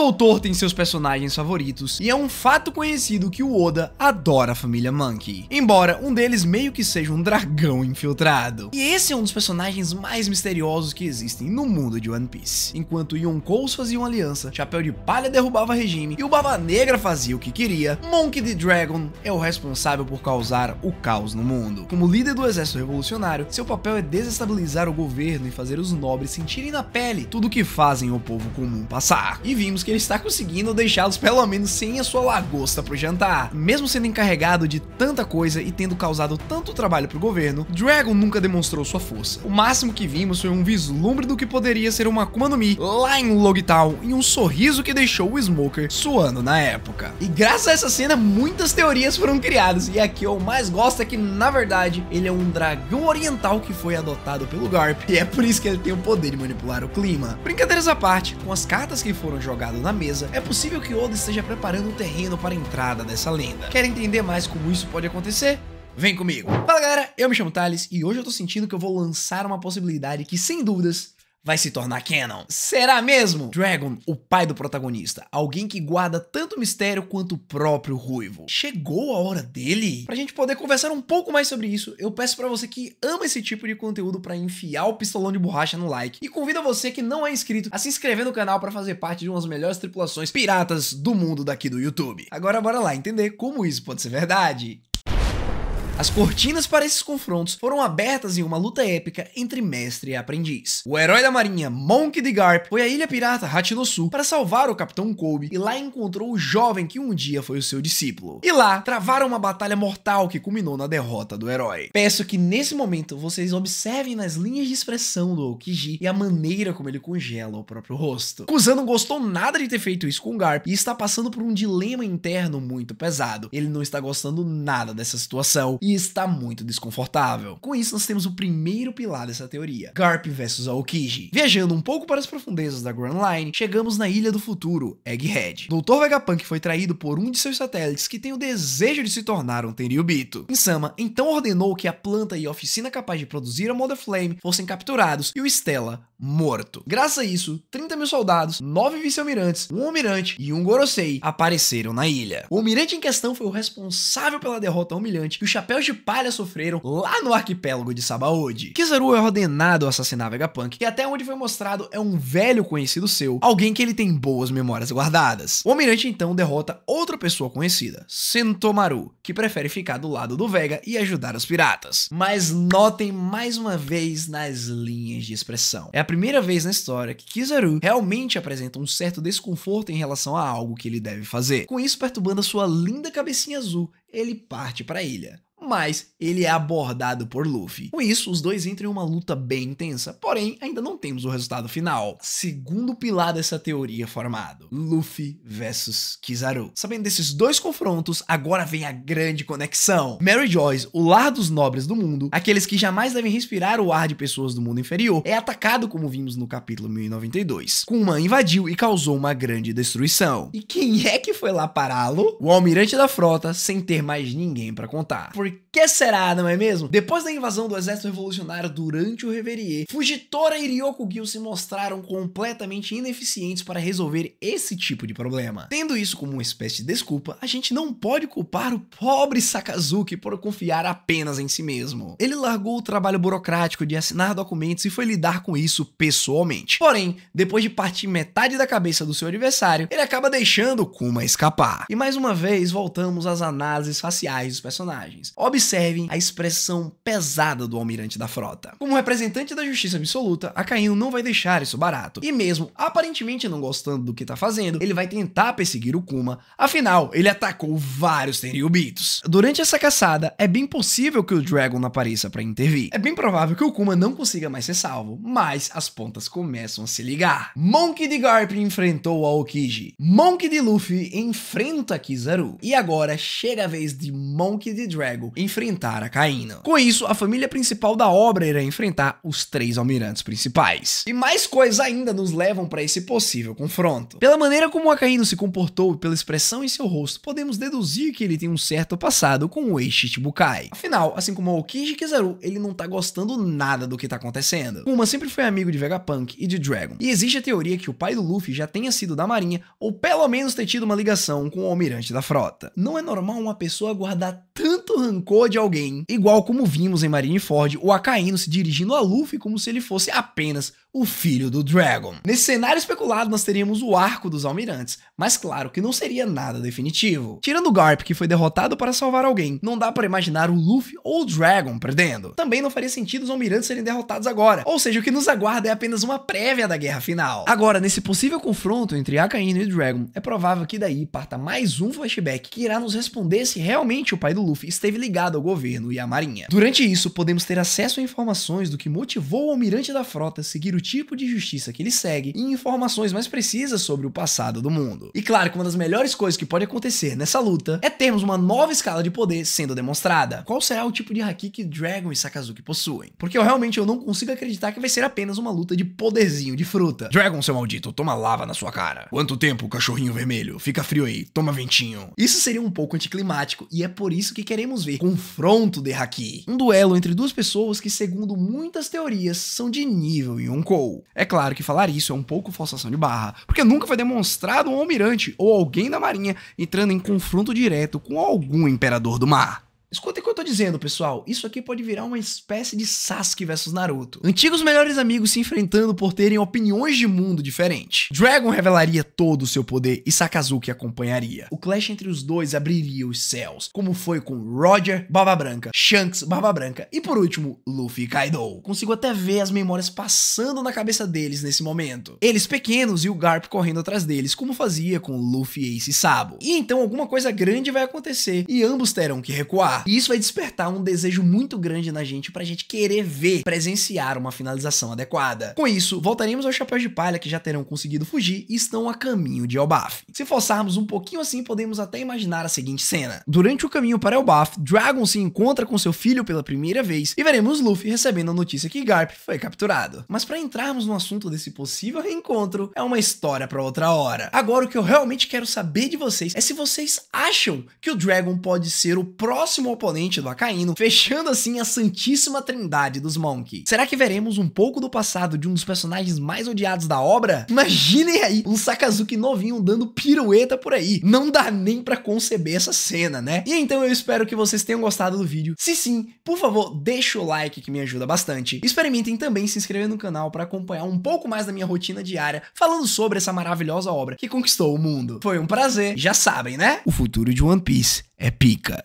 autor tem seus personagens favoritos e é um fato conhecido que o Oda adora a família Monkey, embora um deles meio que seja um dragão infiltrado. E esse é um dos personagens mais misteriosos que existem no mundo de One Piece. Enquanto Yonkous faziam aliança, Chapéu de Palha derrubava regime e o Barba Negra fazia o que queria, Monkey D. Dragon é o responsável por causar o caos no mundo. Como líder do exército revolucionário, seu papel é desestabilizar o governo e fazer os nobres sentirem na pele tudo o que fazem o povo comum passar. E vimos que ele está conseguindo deixá-los pelo menos sem a sua lagosta pro jantar. Mesmo sendo encarregado de tanta coisa e tendo causado tanto trabalho pro governo, Dragon nunca demonstrou sua força. O máximo que vimos foi um vislumbre do que poderia ser uma Akuma no Mi lá em Logtown e um sorriso que deixou o Smoker suando na época. E graças a essa cena, muitas teorias foram criadas, e a que eu mais gosto é que, na verdade, ele é um dragão oriental que foi adotado pelo Garp, e é por isso que ele tem o poder de manipular o clima. Brincadeiras à parte, com as cartas que foram jogadas na mesa, é possível que Oda esteja preparando o terreno para a entrada dessa lenda. Quer entender mais como isso pode acontecer? Vem comigo! Fala galera, eu me chamo Thales e hoje eu tô sentindo que eu vou lançar uma possibilidade que, sem dúvidas, vai se tornar canon. Será mesmo? Dragon, o pai do protagonista, alguém que guarda tanto mistério quanto o próprio Ruivo. Chegou a hora dele? Pra gente poder conversar um pouco mais sobre isso, eu peço pra você que ama esse tipo de conteúdo pra enfiar o pistolão de borracha no like, e convido você que não é inscrito a se inscrever no canal pra fazer parte de uma das melhores tripulações piratas do mundo daqui do YouTube. Agora bora lá entender como isso pode ser verdade. As cortinas para esses confrontos foram abertas em uma luta épica entre mestre e aprendiz. O herói da marinha, Monkey D. Garp, foi à ilha pirata Hachinosu para salvar o Capitão Kobe e lá encontrou o jovem que um dia foi o seu discípulo. E lá, travaram uma batalha mortal que culminou na derrota do herói. Peço que nesse momento vocês observem nas linhas de expressão do Aokiji e a maneira como ele congela o próprio rosto. Kusan não gostou nada de ter feito isso com Garp e está passando por um dilema interno muito pesado. Ele não está gostando nada dessa situação e está muito desconfortável. Com isso, nós temos o primeiro pilar dessa teoria, Garp versus Aokiji. Viajando um pouco para as profundezas da Grand Line, chegamos na Ilha do Futuro, Egghead. Dr. Vegapunk foi traído por um de seus satélites que tem o desejo de se tornar um Tenryubito. Insama então ordenou que a planta e a oficina capaz de produzir a Mother Flame fossem capturados e o Stella morto. Graças a isso, 30.000 soldados, 9 vice-almirantes, um almirante e um Gorosei apareceram na ilha. O almirante em questão foi o responsável pela derrota humilhante que os Chapéus de Palha sofreram lá no arquipélago de Sabaody. Kizaru é ordenado a assassinar Vegapunk, que até onde foi mostrado é um velho conhecido seu, alguém que ele tem boas memórias guardadas. O almirante então derrota outra pessoa conhecida, Sentomaru, que prefere ficar do lado do Vega e ajudar os piratas. Mas notem mais uma vez nas linhas de expressão. É a primeira vez na história que Kizaru realmente apresenta um certo desconforto em relação a algo que ele deve fazer. Com isso perturbando a sua linda cabecinha azul, ele parte para a ilha. Mas ele é abordado por Luffy. Com isso, os dois entram em uma luta bem intensa, porém ainda não temos o resultado final. Segundo pilar dessa teoria formado, Luffy versus Kizaru. Sabendo desses dois confrontos, agora vem a grande conexão. Mary Joyce, o lar dos nobres do mundo, aqueles que jamais devem respirar o ar de pessoas do mundo inferior, é atacado como vimos no capítulo 1092. Kuma invadiu e causou uma grande destruição. E quem é que foi lá pará-lo? O almirante da frota, sem ter mais ninguém pra contar. Por que será, não é mesmo? Depois da invasão do exército revolucionário durante o Reverie, Fujitora e Ryokugyu se mostraram completamente ineficientes para resolver esse tipo de problema. Tendo isso como uma espécie de desculpa, a gente não pode culpar o pobre Sakazuki por confiar apenas em si mesmo. Ele largou o trabalho burocrático de assinar documentos e foi lidar com isso pessoalmente. Porém, depois de partir metade da cabeça do seu adversário, ele acaba deixando Kuma escapar. E mais uma vez voltamos às análises faciais dos personagens. Observem a expressão pesada do almirante da frota. Como representante da justiça absoluta, Akainu não vai deixar isso barato. E mesmo aparentemente não gostando do que tá fazendo, ele vai tentar perseguir o Kuma, afinal, ele atacou vários Tenryubitos. Durante essa caçada, é bem possível que o Dragon apareça para intervir. É bem provável que o Kuma não consiga mais ser salvo, mas as pontas começam a se ligar. Monkey D. Garp enfrentou Aokiji. Monkey D. Luffy enfrenta Kizaru. E agora chega a vez de Monkey D. Dragon enfrentar Akainu. Com isso, a família principal da obra irá enfrentar os 3 almirantes principais. E mais coisas ainda nos levam para esse possível confronto. Pela maneira como Akainu se comportou e pela expressão em seu rosto, podemos deduzir que ele tem um certo passado com o ex-Shichibukai. Afinal, assim como o Aokiji Kizaru, ele não tá gostando nada do que tá acontecendo. Kuma sempre foi amigo de Vegapunk e de Dragon, e existe a teoria que o pai do Luffy já tenha sido da marinha, ou pelo menos ter tido uma ligação com o almirante da frota. Não é normal uma pessoa guardar tanto rancor de alguém, igual como vimos em Marineford o Akainu se dirigindo a Luffy como se ele fosse apenas o filho do Dragon. Nesse cenário especulado nós teríamos o arco dos almirantes, mas claro que não seria nada definitivo. Tirando o Garp, que foi derrotado para salvar alguém, não dá para imaginar o Luffy ou o Dragon perdendo. Também não faria sentido os almirantes serem derrotados agora, ou seja, o que nos aguarda é apenas uma prévia da guerra final. Agora, nesse possível confronto entre Akainu e Dragon, é provável que daí parta mais um flashback que irá nos responder se realmente o pai do Luffy esteve ligado ao governo e à marinha. Durante isso, podemos ter acesso a informações do que motivou o almirante da frota a seguir o tipo de justiça que ele segue e informações mais precisas sobre o passado do mundo. E claro que uma das melhores coisas que pode acontecer nessa luta é termos uma nova escala de poder sendo demonstrada. Qual será o tipo de haki que Dragon e Sakazuki possuem? Porque eu não consigo acreditar que vai ser apenas uma luta de poderzinho de fruta. Dragon, seu maldito, toma lava na sua cara. Quanto tempo, cachorrinho vermelho? Fica frio aí, toma ventinho. Isso seria um pouco anticlimático e é por isso que queremos ver confronto de haki. Um duelo entre duas pessoas que, segundo muitas teorias, são de nível Yonkou. É claro que falar isso é um pouco forçação de barra, porque nunca foi demonstrado um almirante ou alguém da marinha entrando em confronto direto com algum imperador do mar. Escuta o que eu tô dizendo, pessoal. Isso aqui pode virar uma espécie de Sasuke versus Naruto. Antigos melhores amigos se enfrentando por terem opiniões de mundo diferentes. Dragon revelaria todo o seu poder e Sakazuki acompanharia. O clash entre os dois abriria os céus, como foi com Roger, Barba Branca, Shanks, Barba Branca e, por último, Luffy e Kaido. Consigo até ver as memórias passando na cabeça deles nesse momento. Eles pequenos e o Garp correndo atrás deles, como fazia com Luffy, Ace e Sabo. E então alguma coisa grande vai acontecer e ambos terão que recuar. E isso vai despertar um desejo muito grande na gente pra gente querer ver, presenciar uma finalização adequada. Com isso, voltaremos aos Chapéus de Palha que já terão conseguido fugir e estão a caminho de Elbaf. Se forçarmos um pouquinho assim, podemos até imaginar a seguinte cena. Durante o caminho para Elbaf, Dragon se encontra com seu filho pela primeira vez e veremos Luffy recebendo a notícia que Garp foi capturado. Mas para entrarmos no assunto desse possível reencontro, é uma história para outra hora. Agora o que eu realmente quero saber de vocês é se vocês acham que o Dragon pode ser o próximo oponente do Akainu, fechando assim a santíssima trindade dos Monkey. Será que veremos um pouco do passado de um dos personagens mais odiados da obra? Imaginem aí um Sakazuki novinho dando pirueta por aí. Não dá nem pra conceber essa cena, né? E então eu espero que vocês tenham gostado do vídeo. Se sim, por favor, deixa o like que me ajuda bastante. Experimentem também se inscrever no canal para acompanhar um pouco mais da minha rotina diária falando sobre essa maravilhosa obra que conquistou o mundo. Foi um prazer, já sabem, né? O futuro de One Piece é pica.